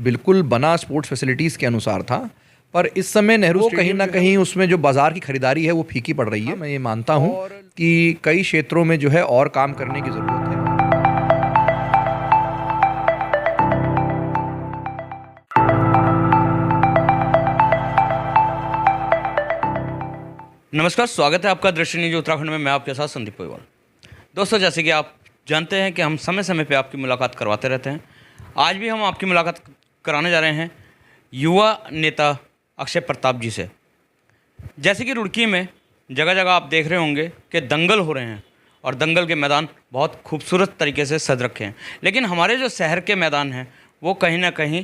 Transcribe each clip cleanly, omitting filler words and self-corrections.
बिल्कुल बना sports facilities के अनुसार था, पर इस समय नेहरू कहीं ना कहीं उसमें जो बाज़ार की खरीदारी है वो फीकी पड़ रही है। मैं ये मानता हूँ कि कई क्षेत्रों में जो है और काम करने की ज़रूरत है। नमस्कार, स्वागत है आपका दृष्टि न्यूज उत्तराखंड में। मैं आपके साथ संदीप पोईवाल। दोस्तों, जैसे कि आप जानते हैं कि हम समय समय पे आपकी मुलाकात करवाते रहते हैं। आज भी हम आपकी मुलाकात कराने जा रहे हैं युवा नेता अक्षय प्रताप जी से। जैसे कि रुड़की में जगह जगह आप देख रहे होंगे कि दंगल हो रहे हैं और दंगल के मैदान बहुत खूबसूरत तरीके से सज रखे हैं, लेकिन हमारे जो शहर के मैदान हैं वो कहीं ना कहीं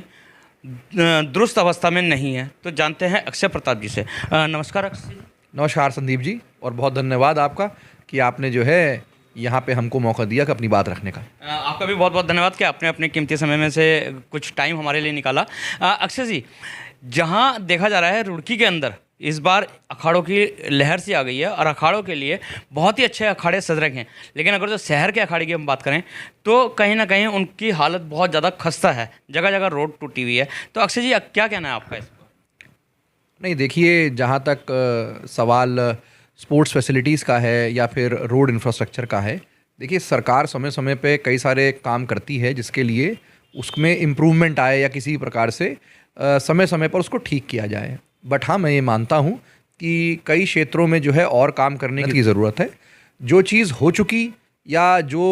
दुरुस्त अवस्था में नहीं है। तो जानते हैं अक्षय प्रताप जी से। नमस्कार अक्षय। नमस्कार संदीप जी, और बहुत धन्यवाद आपका कि आपने जो है यहाँ पे हमको मौका दिया कि अपनी बात रखने का। आपका भी बहुत बहुत धन्यवाद कि आपने अपने कीमती समय में से कुछ टाइम हमारे लिए निकाला। अक्षय जी, जहाँ देखा जा रहा है रुड़की के अंदर इस बार अखाड़ों की लहर सी आ गई है और अखाड़ों के लिए बहुत ही अच्छे अखाड़े सज रखे हैं, लेकिन अगर जो शहर के अखाड़े की हम बात करें तो कहीं ना कहीं उनकी हालत बहुत ज़्यादा खस्ता है। जगह जगह रोड टूटी हुई है। तो अक्षय जी, क्या कहना है आपका इस पर? नहीं, देखिए, जहाँ तक सवाल स्पोर्ट्स फैसिलिटीज़ का है या फिर रोड इंफ्रास्ट्रक्चर का है, देखिए सरकार समय समय पे कई सारे काम करती है जिसके लिए उसमें इम्प्रूवमेंट आए या किसी प्रकार से समय समय पर उसको ठीक किया जाए। बट हाँ, मैं ये मानता हूँ कि कई क्षेत्रों में जो है और काम करने की ज़रूरत है। जो चीज़ हो चुकी या जो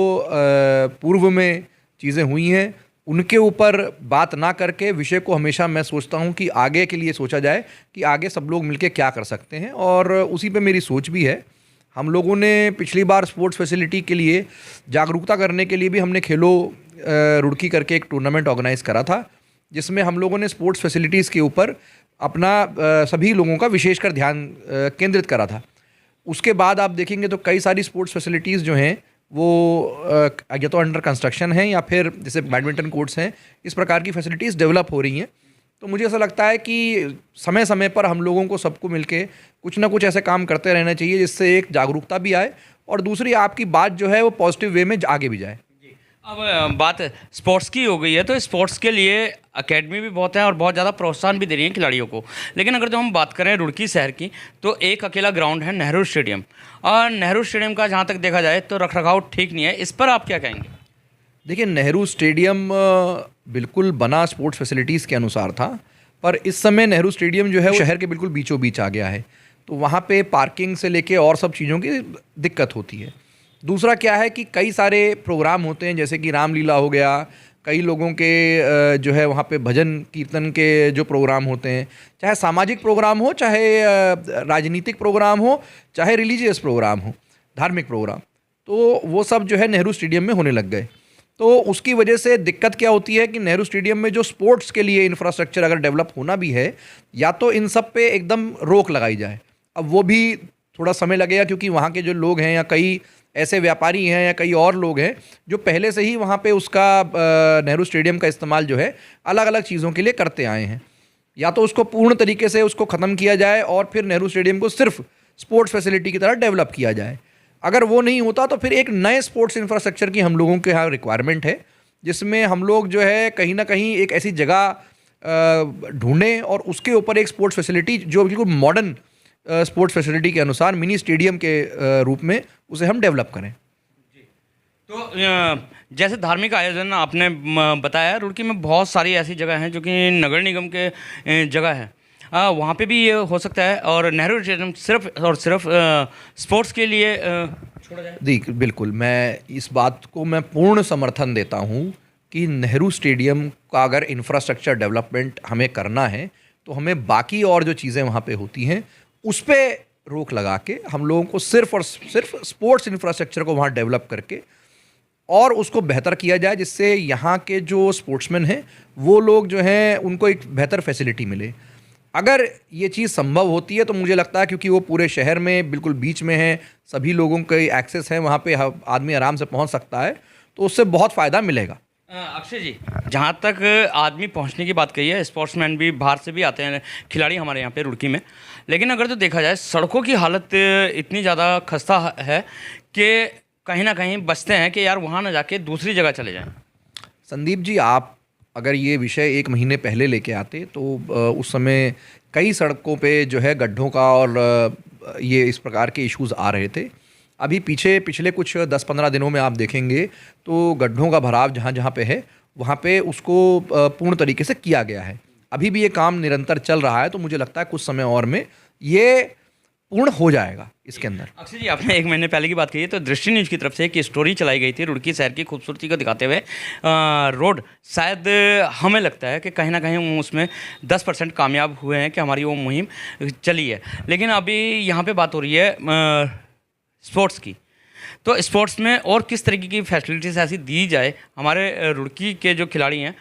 पूर्व में चीज़ें हुई हैं उनके ऊपर बात ना करके विषय को हमेशा मैं सोचता हूँ कि आगे के लिए सोचा जाए कि आगे सब लोग मिलके क्या कर सकते हैं, और उसी पे मेरी सोच भी है। हम लोगों ने पिछली बार स्पोर्ट्स फैसिलिटी के लिए जागरूकता करने के लिए भी हमने खेलो रुड़की करके एक टूर्नामेंट ऑर्गेनाइज करा था, जिसमें हम लोगों ने स्पोर्ट्स फैसिलिटीज़ के ऊपर अपना सभी लोगों का विशेषकर ध्यान केंद्रित करा था। उसके बाद आप देखेंगे तो कई सारी स्पोर्ट्स फैसिलिटीज़ जो हैं वो या तो अंडर कंस्ट्रक्शन है या फिर जैसे बैडमिंटन कोर्ट्स हैं, इस प्रकार की फैसिलिटीज़ डेवलप हो रही हैं। तो मुझे ऐसा लगता है कि समय समय पर हम लोगों को सबको मिलके कुछ ना कुछ ऐसे काम करते रहना चाहिए जिससे एक जागरूकता भी आए और दूसरी आपकी बात जो है वो पॉजिटिव वे में आगे भी जाए। अब बात स्पोर्ट्स की हो गई है, तो स्पोर्ट्स के लिए एकेडमी भी बहुत है और बहुत ज़्यादा प्रोत्साहन भी दे रही हैं खिलाड़ियों को। लेकिन अगर जो हम बात करें रुड़की शहर की, तो एक अकेला ग्राउंड है नेहरू स्टेडियम, और नेहरू स्टेडियम का जहाँ तक देखा जाए तो रखरखाव ठीक नहीं है। इस पर आप क्या कहेंगे? देखिए, नेहरू स्टेडियम बिल्कुल बना स्पोर्ट्स फैसिलिटीज़ के अनुसार था, पर इस समय नेहरू स्टेडियम जो है वो शहर के बिल्कुल बीचों बीच आ गया है, तो वहाँ पे पार्किंग से लेके और सब चीज़ों की दिक्कत होती है। दूसरा क्या है कि कई सारे प्रोग्राम होते हैं, जैसे कि रामलीला हो गया, कई लोगों के जो है वहाँ पे भजन कीर्तन के जो प्रोग्राम होते हैं, चाहे सामाजिक प्रोग्राम हो, चाहे राजनीतिक प्रोग्राम हो, चाहे रिलीजियस प्रोग्राम हो, धार्मिक प्रोग्राम, तो वो सब जो है नेहरू स्टेडियम में होने लग गए। तो उसकी वजह से दिक्कत क्या होती है कि नेहरू स्टेडियम में जो स्पोर्ट्स के लिए इंफ्रास्ट्रक्चर अगर डेवलप होना भी है, या तो इन सब पे एकदम रोक लगाई जाए। अब वो भी थोड़ा समय लगेगा, क्योंकि वहाँ के जो लोग हैं या कई ऐसे व्यापारी हैं या कई और लोग हैं जो पहले से ही वहाँ पे उसका नेहरू स्टेडियम का इस्तेमाल जो है अलग अलग चीज़ों के लिए करते आए हैं। या तो उसको पूर्ण तरीके से उसको ख़त्म किया जाए और फिर नेहरू स्टेडियम को सिर्फ स्पोर्ट्स फैसिलिटी की तरह डेवलप किया जाए। अगर वो नहीं होता तो फिर एक नए स्पोर्ट्स इंफ्रास्ट्रक्चर की हम लोगों के यहाँ रिक्वायरमेंट है, जिसमें हम लोग जो है कहीं ना कहीं एक ऐसी जगह ढूंढें और उसके ऊपर एक स्पोर्ट्स फैसिलिटी जो बिल्कुल मॉडर्न स्पोर्ट्स फैसिलिटी के अनुसार मिनी स्टेडियम के रूप में उसे हम डेवलप करें। तो जैसे धार्मिक आयोजन आपने बताया, रुड़की में बहुत सारी ऐसी जगह हैं जो कि नगर निगम के जगह है, वहाँ पे भी ये हो सकता है, और नेहरू स्टेडियम सिर्फ और सिर्फ स्पोर्ट्स के लिए छोड़ा जाए। जी बिल्कुल, मैं इस बात को मैं पूर्ण समर्थन देता हूँ कि नेहरू स्टेडियम का अगर इंफ्रास्ट्रक्चर डेवलपमेंट हमें करना है तो हमें बाकी और जो चीज़ें वहाँ पे होती हैं उस पर रोक लगा के हम लोगों को सिर्फ और सिर्फ स्पोर्ट्स इंफ्रास्ट्रक्चर को वहाँ डेवलप करके और उसको बेहतर किया जाए, जिससे यहाँ के जो स्पोर्ट्समैन हैं वो लोग जो हैं उनको एक बेहतर फैसिलिटी मिले। अगर ये चीज़ संभव होती है तो मुझे लगता है, क्योंकि वो पूरे शहर में बिल्कुल बीच में है, सभी लोगों के एक्सेस है, वहाँ पे आदमी आराम से पहुँच सकता है, तो उससे बहुत फ़ायदा मिलेगा। अक्षय जी, जहाँ तक आदमी पहुँचने की बात कही है, स्पोर्ट्समैन भी बाहर से भी आते हैं खिलाड़ी हमारे यहाँ पे रुड़की में, लेकिन अगर तो देखा जाए सड़कों की हालत इतनी ज़्यादा खस्ता है कि कहीं ना कहीं बचते हैं कि यार वहाँ ना जाके दूसरी जगह चले जाएं। संदीप जी, आप अगर ये विषय 1 महीने पहले लेके आते तो उस समय कई सड़कों पे जो है गड्ढों का और ये इस प्रकार के इश्यूज़ आ रहे थे। अभी पिछले कुछ 10-15 दिनों में आप देखेंगे तो गड्ढों का भराव जहाँ जहाँ पे है वहाँ पे उसको पूर्ण तरीके से किया गया है। अभी भी ये काम निरंतर चल रहा है, तो मुझे लगता है कुछ समय और में ये पूर्ण हो जाएगा इसके अंदर। अक्षय जी, आपने 1 महीने पहले की बात कही है, तो दृष्टि न्यूज़ की तरफ से एक स्टोरी चलाई गई थी रुड़की शहर की खूबसूरती को दिखाते हुए। रोड शायद हमें लगता है कि कहीं ना कहीं वो उसमें 10% कामयाब हुए हैं कि हमारी वो मुहिम चली है। लेकिन अभी यहाँ पे बात हो रही है स्पोर्ट्स की, तो स्पोर्ट्स में और किस तरीके की फैसिलिटीज़ ऐसी दी जाए। हमारे रुड़की के जो खिलाड़ी हैं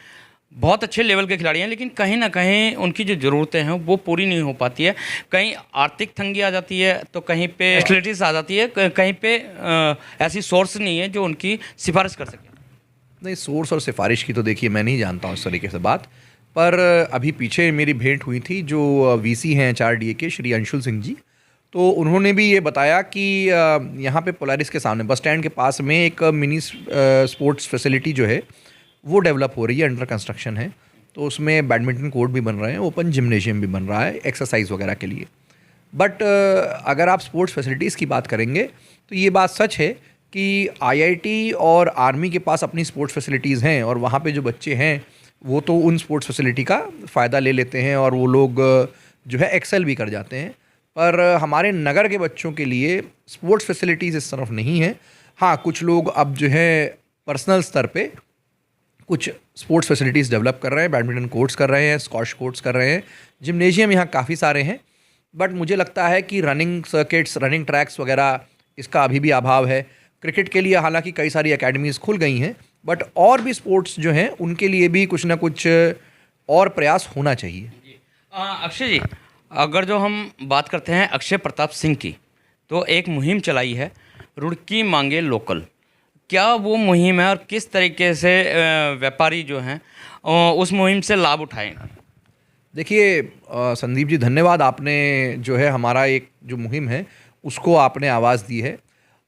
बहुत अच्छे लेवल के खिलाड़ी हैं, लेकिन कहीं ना कहीं उनकी जो ज़रूरतें हैं वो पूरी नहीं हो पाती है। कहीं आर्थिक तंगी आ जाती है, तो कहीं पे फैसिलिटीज़ आ जाती है, कहीं पे ऐसी सोर्स नहीं है जो उनकी सिफारिश कर सके। नहीं, सोर्स और सिफारिश की तो देखिए मैं नहीं जानता हूँ इस तरीके से बात, पर अभी पीछे मेरी भेंट हुई थी जो वीसी हैं HRDA के श्री अंशुल सिंह जी, तो उन्होंने भी ये बताया कि यहाँ पे पोलारिस के सामने बस स्टैंड के पास में एक मिनी स्पोर्ट्स फैसिलिटी जो है वो डेवलप हो रही है, अंडर कंस्ट्रक्शन है। तो उसमें बैडमिंटन कोर्ट भी बन रहे हैं, ओपन जिम्नेशियम भी बन रहा है एक्सरसाइज वगैरह के लिए। बट अगर आप स्पोर्ट्स फैसिलिटीज़ की बात करेंगे तो ये बात सच है कि IIT और आर्मी के पास अपनी स्पोर्ट्स फैसिलिटीज़ हैं, और वहाँ पे जो बच्चे हैं वो तो उन स्पोर्ट्स फैसिलिटी का फ़ायदा ले लेते हैं और वो लोग जो है एक्सेल भी कर जाते हैं। पर हमारे नगर के बच्चों के लिए स्पोर्ट्स फैसिलिटीज़ इस तरफ नहीं है। हाँ, कुछ लोग अब जो है पर्सनल स्तर पे कुछ स्पोर्ट्स फैसिलिटीज़ डेवलप कर रहे हैं, बैडमिंटन कोर्ट्स कर रहे हैं, स्क्वॉश कोर्ट्स कर रहे हैं, जिम्नेशियम यहाँ काफ़ी सारे हैं। बट मुझे लगता है कि रनिंग सर्किट्स, रनिंग ट्रैक्स वगैरह इसका अभी भी अभाव है। क्रिकेट के लिए हालांकि कई सारी एकेडमीज़ खुल गई हैं, बट और भी स्पोर्ट्स जो हैं उनके लिए भी कुछ ना कुछ और प्रयास होना चाहिए। अक्षय जी, अगर जो हम बात करते हैं अक्षय प्रताप सिंह की, तो एक मुहिम चलाई है रुड़की मांगे लोकल। क्या वो मुहिम है और किस तरीके से व्यापारी जो हैं उस मुहिम से लाभ उठाएंगे? देखिए संदीप जी, धन्यवाद। आपने जो है हमारा एक जो मुहिम है उसको आपने आवाज़ दी है।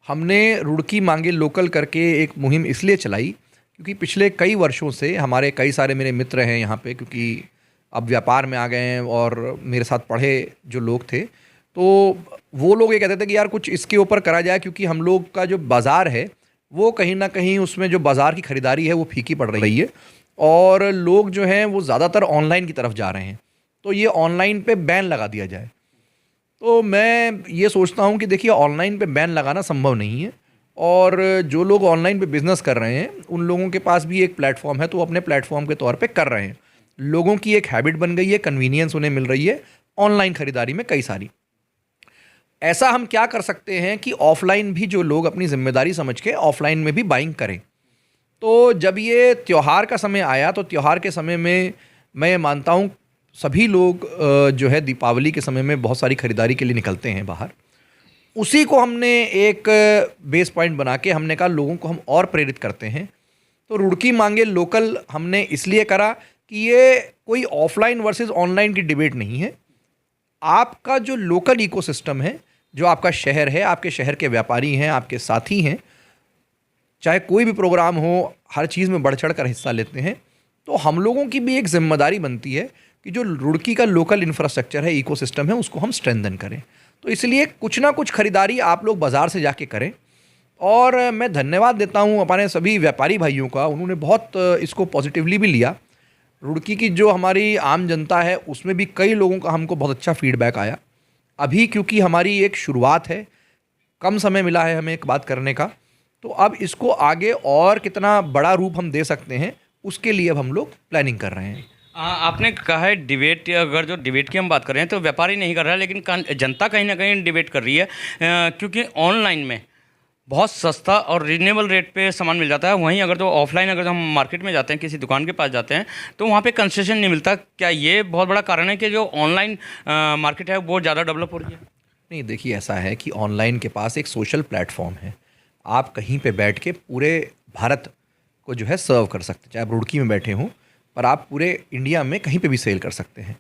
हमने रुड़की मांगे लोकल करके एक मुहिम इसलिए चलाई क्योंकि पिछले कई वर्षों से हमारे कई सारे मेरे मित्र हैं यहाँ पे, क्योंकि अब व्यापार में आ गए हैं और मेरे साथ पढ़े जो लोग थे, तो वो लोग ये कहते थे कि यार कुछ इसके ऊपर करा जाए, क्योंकि हम लोग का जो बाज़ार है वो कहीं ना कहीं उसमें जो बाज़ार की ख़रीदारी है वो फीकी पड़ रही है और लोग जो हैं वो ज़्यादातर ऑनलाइन की तरफ जा रहे हैं। तो ये ऑनलाइन पे बैन लगा दिया जाए। तो मैं ये सोचता हूँ कि देखिए, ऑनलाइन पे बैन लगाना संभव नहीं है, और जो लोग ऑनलाइन पे बिज़नेस कर रहे हैं उन लोगों के पास भी एक प्लेटफॉर्म है, तो वो अपने प्लेटफॉर्म के तौर पे कर रहे हैं। लोगों की एक हैबिट बन गई है, कन्वीनियंस उन्हें मिल रही है ऑनलाइन ख़रीदारी में कई सारी। ऐसा हम क्या कर सकते हैं कि ऑफलाइन भी जो लोग अपनी जिम्मेदारी समझ के ऑफलाइन में भी बाइंग करें। तो जब ये त्यौहार का समय आया, तो त्यौहार के समय में मैं ये मानता हूँ सभी लोग जो है दीपावली के समय में बहुत सारी खरीदारी के लिए निकलते हैं बाहर। उसी को हमने एक बेस पॉइंट बना के हमने कहा लोगों को हम और प्रेरित करते हैं। तो रुड़की मांगे लोकल हमने इसलिए करा कि ये कोई ऑफलाइन वर्सेस ऑनलाइन की डिबेट नहीं है। आपका जो लोकल इकोसिस्टम है, जो आपका शहर है, आपके शहर के व्यापारी हैं, आपके साथी हैं, चाहे कोई भी प्रोग्राम हो, हर चीज़ में बढ़ चढ़ कर हिस्सा लेते हैं। तो हम लोगों की भी एक जिम्मेदारी बनती है कि जो रुड़की का लोकल इंफ्रास्ट्रक्चर है, इकोसिस्टम है, उसको हम स्ट्रेंथन करें। तो इसलिए कुछ ना कुछ खरीदारी आप लोग बाज़ार से जाके करें। और मैं धन्यवाद देता हूँ अपने सभी व्यापारी भाइयों का, उन्होंने बहुत इसको पॉजिटिवली भी लिया। रुड़की की जो हमारी आम जनता है उसमें भी कई लोगों का हमको बहुत अच्छा फीडबैक आया। अभी क्योंकि हमारी एक शुरुआत है, कम समय मिला है हमें एक बात करने का, तो अब इसको आगे और कितना बड़ा रूप हम दे सकते हैं उसके लिए अब हम लोग प्लानिंग कर रहे हैं। आपने कहा है डिबेट, अगर जो डिबेट की हम बात कर रहे हैं तो व्यापारी नहीं कर रहा है, लेकिन जनता कहीं ना कहीं डिबेट कर रही है, क्योंकि ऑनलाइन में बहुत सस्ता और रीजनेबल रेट पे सामान मिल जाता है। वहीं अगर जो ऑफलाइन, अगर हम मार्केट में जाते हैं, किसी दुकान के पास जाते हैं, तो वहाँ पे कंसेशन नहीं मिलता। क्या ये बहुत बड़ा कारण है कि जो ऑनलाइन मार्केट है वो ज़्यादा डेवलप हो रही है? नहीं, देखिए ऐसा है कि ऑनलाइन के पास एक सोशल प्लेटफॉर्म है। आप कहीं पे बैठ के पूरे भारत को जो है सर्व कर सकते हैं। चाहे आप रुड़की में बैठे हों, पर आप पूरे इंडिया में कहीं पे भी सेल कर सकते हैं।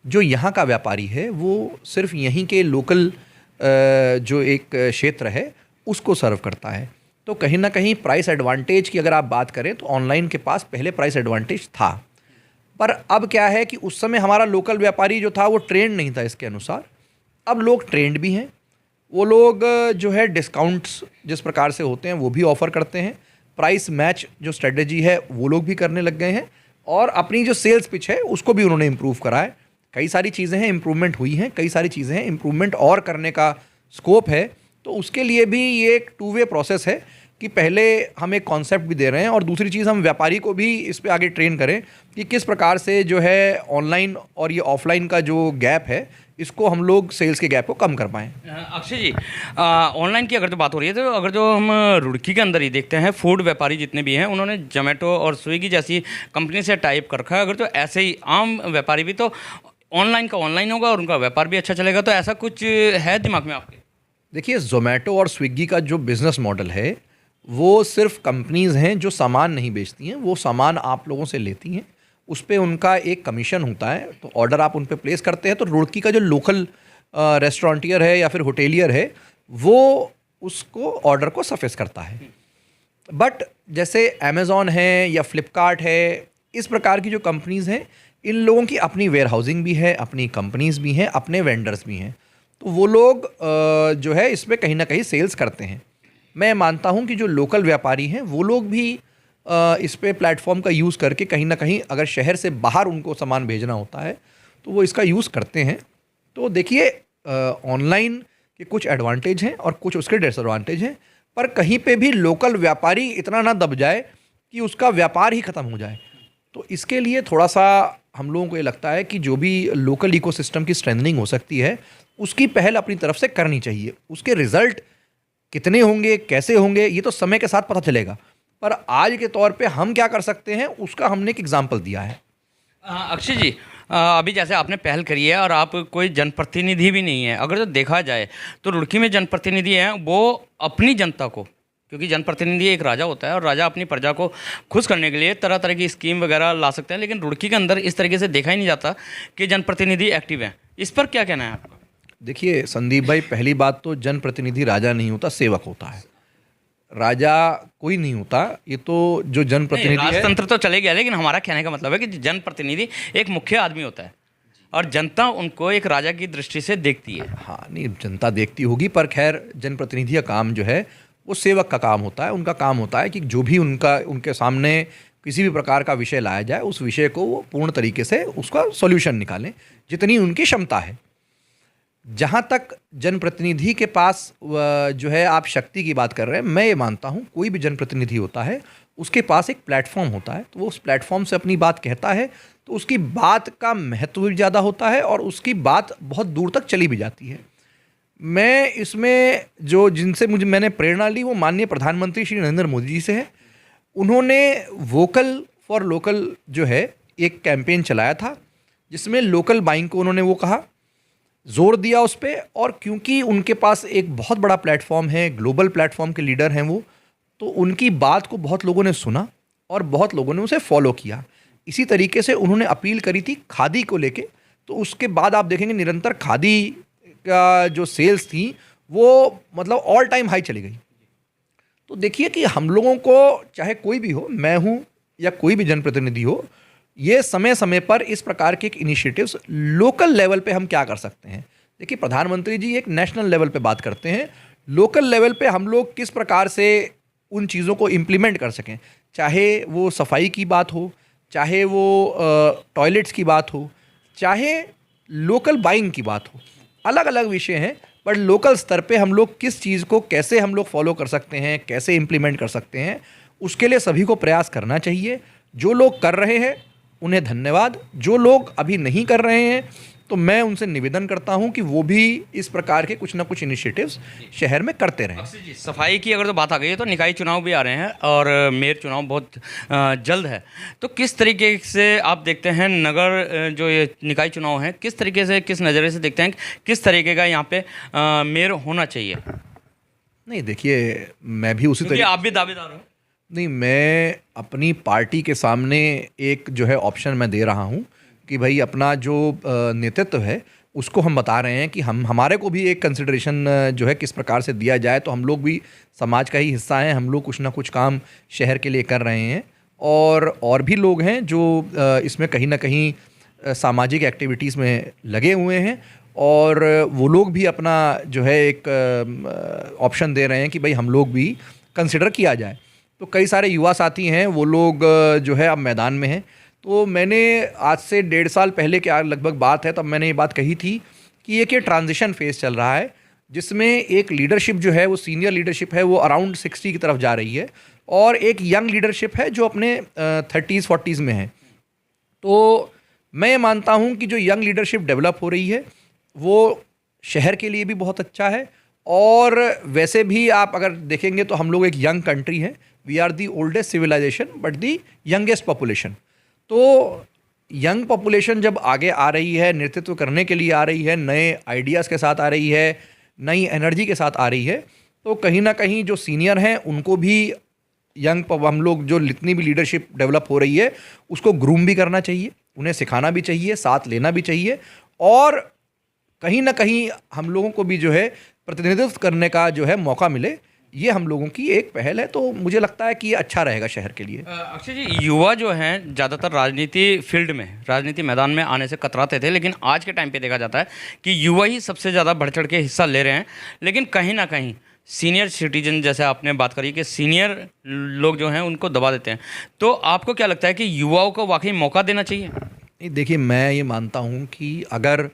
जो यहाँ का व्यापारी है वो सिर्फ यहीं के लोकल जो एक क्षेत्र है उसको सर्व करता है। तो कहीं ना कहीं प्राइस एडवांटेज की अगर आप बात करें तो ऑनलाइन के पास पहले प्राइस एडवांटेज था, पर अब क्या है कि उस समय हमारा लोकल व्यापारी जो था वो ट्रेंड नहीं था इसके अनुसार। अब लोग ट्रेंड भी हैं, वो लोग जो है डिस्काउंट्स जिस प्रकार से होते हैं वो भी ऑफ़र करते हैं, प्राइस मैच जो स्ट्रेटजी है वो लोग भी करने लग गए हैं, और अपनी जो सेल्स पिच है उसको भी उन्होंने इम्प्रूव करा है। कई सारी चीज़ें हैं इम्प्रूवमेंट हुई हैं, कई सारी चीज़ें हैं इम्प्रूवमेंट और करने का स्कोप है। तो उसके लिए भी ये एक टू वे प्रोसेस है कि पहले हम एक कॉन्सेप्ट भी दे रहे हैं और दूसरी चीज़ हम व्यापारी को भी इस पे आगे ट्रेन करें कि किस प्रकार से जो है ऑनलाइन और ये ऑफलाइन का जो गैप है इसको हम लोग सेल्स के गैप को कम कर पाएँ। अक्षय जी, ऑनलाइन की अगर तो बात हो रही है, तो अगर जो हम रुड़की के अंदर ही देखते हैं, फूड व्यापारी जितने भी हैं उन्होंने जोमेटो और स्विगी जैसी कंपनी से टाइप कर रखा है। अगर तो ऐसे ही आम व्यापारी भी तो ऑनलाइन का ऑनलाइन होगा और उनका व्यापार भी अच्छा चलेगा, तो ऐसा कुछ है दिमाग में आपके? देखिए, ज़ोमैटो और स्विगी का जो बिज़नेस मॉडल है वो सिर्फ कंपनीज़ हैं जो सामान नहीं बेचती हैं, वो सामान आप लोगों से लेती हैं, उस पे उनका एक कमीशन होता है। तो ऑर्डर आप उन पे प्लेस करते हैं तो रुड़की का जो लोकल रेस्टोरेंटियर है या फिर होटेलियर है वो उसको ऑर्डर को सरफेस करता है। बट जैसे अमेज़ॉन है या फ्लिपकार्ट है, इस प्रकार की जो कंपनीज़ हैं, इन लोगों की अपनी वेयर हाउसिंग भी है, अपनी कंपनीज़ भी हैं, अपने वेंडर्स भी हैं। तो वो लोग जो है इसमें कहीं ना कहीं सेल्स करते हैं। मैं मानता हूं कि जो लोकल व्यापारी हैं वो लोग भी इस पे प्लेटफॉर्म का यूज़ करके कहीं ना कहीं अगर शहर से बाहर उनको सामान भेजना होता है तो वो इसका यूज़ करते हैं। तो देखिए, ऑनलाइन के कुछ एडवांटेज हैं और कुछ उसके डिसएडवांटेज हैं, पर कहीं पे भी लोकल व्यापारी इतना ना दब जाए कि उसका व्यापार ही ख़त्म हो जाए। तो इसके लिए थोड़ा सा हम लोगों को ये लगता है कि जो भी लोकल इकोसिस्टम की स्ट्रेंथनिंग हो सकती है उसकी पहल अपनी तरफ से करनी चाहिए। उसके रिजल्ट कितने होंगे, कैसे होंगे, ये तो समय के साथ पता चलेगा, पर आज के तौर पे हम क्या कर सकते हैं उसका हमने एक एग्जाम्पल दिया है। अक्षय जी, अभी जैसे आपने पहल करी है और आप कोई जनप्रतिनिधि भी नहीं है, अगर तो देखा जाए तो रुड़की में जनप्रतिनिधि हैं वो अपनी जनता को, क्योंकि जनप्रतिनिधि एक राजा होता है और राजा अपनी प्रजा को खुश करने के लिए तरह तरह की स्कीम वगैरह ला सकते हैं, लेकिन रुड़की के अंदर इस तरीके से देखा ही नहीं जाता कि जनप्रतिनिधि एक्टिव हैं। इस पर क्या कहना है आपका? देखिए संदीप भाई, पहली बात तो जनप्रतिनिधि राजा नहीं होता, सेवक होता है। राजा कोई नहीं होता, ये तो जो जनप्रतिनिधि है। राजतंत्र तो चले गया, लेकिन हमारा कहने का मतलब है कि जनप्रतिनिधि एक मुख्य आदमी होता है और जनता उनको एक राजा की दृष्टि से देखती है। हाँ, नहीं जनता देखती होगी, पर खैर जनप्रतिनिधि का काम जो है वो सेवक का काम होता है। उनका काम होता है कि जो भी उनके सामने किसी भी प्रकार का विषय लाया जाए उस विषय को वो पूर्ण तरीके से उसका सॉल्यूशन निकालें जितनी उनकी क्षमता है। जहाँ तक जनप्रतिनिधि के पास जो है आप शक्ति की बात कर रहे हैं, मैं ये मानता हूँ कोई भी जनप्रतिनिधि होता है उसके पास एक प्लेटफॉर्म होता है, तो वो उस प्लेटफॉर्म से अपनी बात कहता है तो उसकी बात का महत्व भी ज़्यादा होता है और उसकी बात बहुत दूर तक चली भी जाती है। मैं इसमें जो जिनसे मैंने प्रेरणा ली वो माननीय प्रधानमंत्री श्री नरेंद्र मोदी जी से है। उन्होंने वोकल फॉर लोकल जो है एक कैंपेन चलाया था जिसमें लोकल बाइंग को उन्होंने वो कहा, जोर दिया उस पर। और क्योंकि उनके पास एक बहुत बड़ा प्लेटफॉर्म है, ग्लोबल प्लेटफॉर्म के लीडर हैं वो, तो उनकी बात को बहुत लोगों ने सुना और बहुत लोगों ने उसे फॉलो किया। इसी तरीके से उन्होंने अपील करी थी खादी को लेके, तो उसके बाद आप देखेंगे निरंतर खादी का जो सेल्स थी वो मतलब ऑल टाइम हाई चली गई। तो देखिए कि हम लोगों को चाहे कोई भी हो, मैं हूँ या कोई भी जनप्रतिनिधि हो, ये समय समय पर इस प्रकार के इनिशिएटिव्स लोकल लेवल पे हम क्या कर सकते हैं। देखिए प्रधानमंत्री जी एक नेशनल लेवल पे बात करते हैं, लोकल लेवल पे हम लोग किस प्रकार से उन चीज़ों को इम्प्लीमेंट कर सकें, चाहे वो सफाई की बात हो, चाहे वो टॉयलेट्स की बात हो, चाहे लोकल बाइंग की बात हो, अलग अलग विषय हैं। पर लोकल स्तर पे हम लोग किस चीज़ को कैसे हम लोग फॉलो कर सकते हैं, कैसे इम्प्लीमेंट कर सकते हैं, उसके लिए सभी को प्रयास करना चाहिए। जो लोग कर रहे हैं उन्हें धन्यवाद, जो लोग अभी नहीं कर रहे हैं तो मैं उनसे निवेदन करता हूं कि वो भी इस प्रकार के कुछ ना कुछ इनिशिएटिव्स शहर में करते रहें। जी, सफाई की अगर तो बात आ गई है तो निकाय चुनाव भी आ रहे हैं और मेयर चुनाव बहुत जल्द है, तो किस तरीके से आप देखते हैं नगर जो ये निकाय चुनाव हैं, किस तरीके से, किस नज़रिए से देखते हैं किस तरीके का यहाँ पे मेयर होना चाहिए? नहीं देखिए, मैं भी उसी तरीके, आप भी दावेदार हो। नहीं, मैं अपनी पार्टी के सामने एक जो है ऑप्शन मैं दे रहा हूँ कि भाई अपना जो नेतृत्व है उसको हम बता रहे हैं कि हमारे को भी एक कंसिडरेशन जो है किस प्रकार से दिया जाए। तो हम लोग भी समाज का ही हिस्सा हैं, हम लोग कुछ ना कुछ काम शहर के लिए कर रहे हैं और भी लोग हैं जो इसमें कहीं ना कहीं सामाजिक एक्टिविटीज़ में लगे हुए हैं, और वो लोग भी अपना जो है एक ऑप्शन दे रहे हैं कि भाई हम लोग भी कंसिडर किया जाए। तो कई सारे युवा साथी हैं, वो लोग जो है अब मैदान में हैं। तो मैंने आज से 1.5 साल पहले के लगभग बात है, तब मैंने ये बात कही थी कि एक ये ट्रांजिशन फेज़ चल रहा है जिसमें एक लीडरशिप जो है वो सीनियर लीडरशिप है, वो अराउंड 60 की तरफ जा रही है, और एक यंग लीडरशिप है जो अपने 30s 40s में है। तो मैं ये मानता हूँ कि जो यंग लीडरशिप डेवलप हो रही है वो शहर के लिए भी बहुत अच्छा है, और वैसे भी आप अगर देखेंगे तो हम लोग एक यंग कंट्री हैं। We are the oldest civilization but the youngest population. तो यंग पॉपुलेशन जब आगे आ रही है, नेतृत्व करने के लिए आ रही है, नए आइडियाज़ के साथ आ रही है, नई एनर्जी के साथ आ रही है, तो कहीं ना कहीं जो सीनियर हैं उनको भी हम लोग जो जितनी भी लीडरशिप डेवलप हो रही है उसको ग्रूम भी करना चाहिए, उन्हें सिखाना भी चाहिए, साथ लेना भी चाहिए, और कहीं ना कहीं हम लोगों को भी जो है प्रतिनिधित्व करने का जो है मौका मिले। ये हम लोगों की एक पहल है, तो मुझे लगता है कि ये अच्छा रहेगा शहर के लिए। अक्षय जी, युवा जो हैं ज़्यादातर राजनीति फील्ड में, राजनीति मैदान में आने से कतराते थे, लेकिन आज के टाइम पे देखा जाता है कि युवा ही सबसे ज़्यादा बढ़ चढ़ के हिस्सा ले रहे हैं। लेकिन कहीं ना कहीं सीनियर सिटीजन, जैसे आपने बात करी कि सीनियर लोग जो हैं उनको दबा देते हैं, तो आपको क्या लगता है कि युवाओं को वाकई मौका देना चाहिए? नहीं, देखिए, मैं ये मानता हूँ कि अगर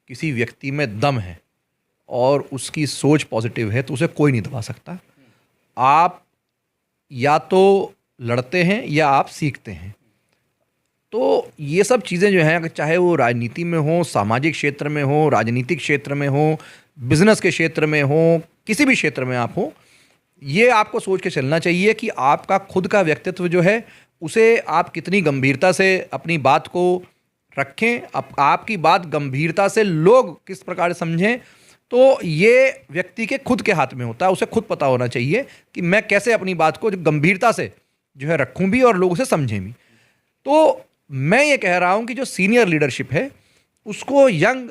किसी व्यक्ति में दम है और उसकी सोच पॉजिटिव है तो उसे कोई नहीं दबा सकता। आप या तो लड़ते हैं या आप सीखते हैं। तो ये सब चीज़ें जो हैं, चाहे वो राजनीति में हो, सामाजिक क्षेत्र में हो, राजनीतिक क्षेत्र में हो, बिजनेस के क्षेत्र में हो, किसी भी क्षेत्र में आप हो, ये आपको सोच के चलना चाहिए कि आपका खुद का व्यक्तित्व जो है उसे आप कितनी गंभीरता से अपनी बात को रखें, आपकी बात गंभीरता से लोग किस प्रकार समझें, तो ये व्यक्ति के खुद के हाथ में होता है। उसे खुद पता होना चाहिए कि मैं कैसे अपनी बात को गंभीरता से जो है रखूं भी और लोग उसे समझें भी। तो मैं ये कह रहा हूं कि जो सीनियर लीडरशिप है उसको यंग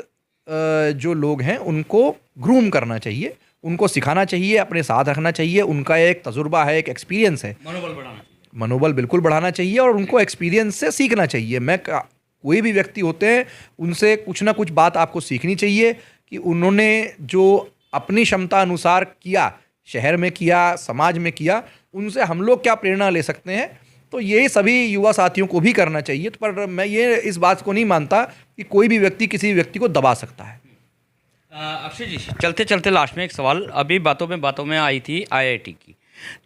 जो लोग हैं उनको ग्रूम करना चाहिए, उनको सिखाना चाहिए, अपने साथ रखना चाहिए। उनका एक तजुर्बा है, एक एक्सपीरियंस है, मनोबल बिल्कुल बढ़ाना चाहिए, और उनको एक्सपीरियंस से सीखना चाहिए। कोई भी व्यक्ति होते हैं उनसे कुछ ना कुछ बात आपको सीखनी चाहिए कि उन्होंने जो अपनी क्षमता अनुसार किया, शहर में किया, समाज में किया, उनसे हम लोग क्या प्रेरणा ले सकते हैं। तो ये सभी युवा साथियों को भी करना चाहिए। पर मैं ये इस बात को नहीं मानता कि कोई भी व्यक्ति किसी व्यक्ति को दबा सकता है। अक्षय जी, चलते चलते लास्ट में एक सवाल, अभी बातों में आई थी आईआईटी की।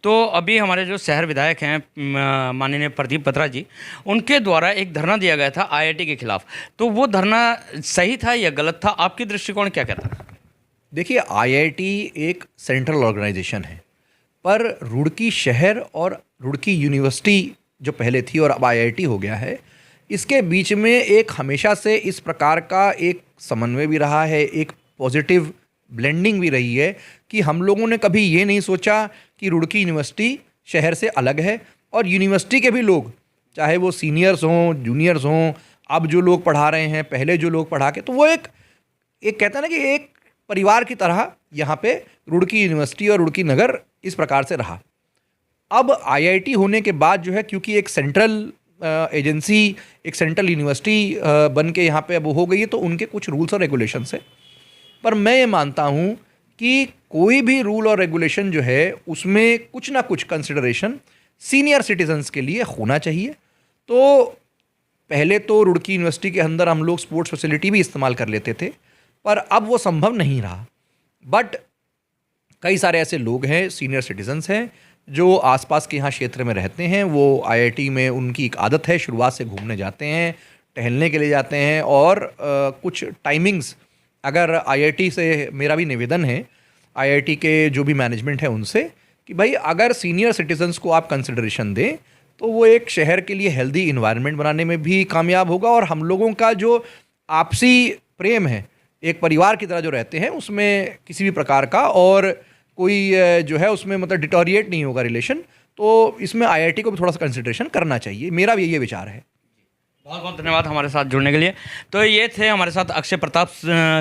तो अभी हमारे जो शहर विधायक हैं माननीय प्रदीप बत्रा जी, उनके द्वारा एक धरना दिया गया था आईआईटी के खिलाफ। तो वो धरना सही था या गलत था? आपकी दृष्टिकोण क्या कहता है? देखिए, आईआईटी एक सेंट्रल ऑर्गेनाइजेशन है, पर रुड़की शहर और रुड़की यूनिवर्सिटी जो पहले थी और अब आईआईटी हो गया है, इसके बीच में एक हमेशा से इस प्रकार का एक समन्वय भी रहा है, एक पॉजिटिव ब्लेंडिंग भी रही है कि हम लोगों ने कभी ये नहीं सोचा कि रुड़की यूनिवर्सिटी शहर से अलग है, और यूनिवर्सिटी के भी लोग, चाहे वो सीनियर्स हों, जूनियर्स हों, अब जो लोग पढ़ा रहे हैं, पहले जो लोग पढ़ा के, तो वो एक कहते हैं ना कि एक परिवार की तरह यहाँ पे रुड़की यूनिवर्सिटी और रुड़की नगर इस प्रकार से रहा। अब आईआईटी होने के बाद जो है, क्योंकि एक सेंट्रल एजेंसी, एक सेंट्रल यूनिवर्सिटी बन के यहाँ पे अब हो गई है, तो उनके कुछ रूल्स और रेगुलेशंस है। पर मैं ये मानता हूँ कि कोई भी रूल और रेगुलेशन जो है उसमें कुछ ना कुछ कंसिडरेशन सीनियर सिटीजन्स के लिए होना चाहिए। तो पहले तो रुड़की यूनिवर्सिटी के अंदर हम लोग स्पोर्ट्स फैसिलिटी भी इस्तेमाल कर लेते थे, पर अब वो संभव नहीं रहा। बट कई सारे ऐसे लोग हैं, सीनियर सिटीजन्स हैं, जो आसपास के यहाँ क्षेत्र में रहते हैं, वो आईआईटी में उनकी एक आदत है, शुरुआत से घूमने जाते हैं, टहलने के लिए जाते हैं, और कुछ टाइमिंग्स, अगर आईआईटी से मेरा भी निवेदन है आईआईटी के जो भी मैनेजमेंट है उनसे, कि भाई अगर सीनियर सिटीजन्स को आप कंसिडरेशन दें तो वो एक शहर के लिए हेल्दी इन्वायरमेंट बनाने में भी कामयाब होगा, और हम लोगों का जो आपसी प्रेम है, एक परिवार की तरह जो रहते हैं, उसमें किसी भी प्रकार का और कोई जो है उसमें मतलब डिटोरिएट नहीं होगा रिलेशन। तो इसमें आईआईटी को भी थोड़ा सा कंसिडरेशन करना चाहिए, मेरा भी ये विचार है। बहुत बहुत धन्यवाद हमारे साथ जुड़ने के लिए। तो ये थे हमारे साथ अक्षय प्रताप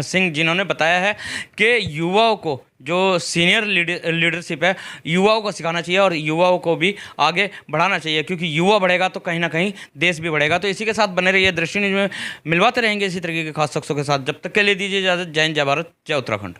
सिंह, जिन्होंने बताया है कि युवाओं को जो सीनियर लीडरशिप है, युवाओं को सिखाना चाहिए और युवाओं को भी आगे बढ़ाना चाहिए, क्योंकि युवा बढ़ेगा तो कहीं ना कहीं देश भी बढ़ेगा। तो इसी के साथ बने रहिए दृष्टि न्यूज़ में, मिलवाते रहेंगे इसी तरीके के खास शख्सों के साथ। जब तक के लिए दीजिए इजाज़त। जय हिंद, जय भारत, जय उत्तराखंड।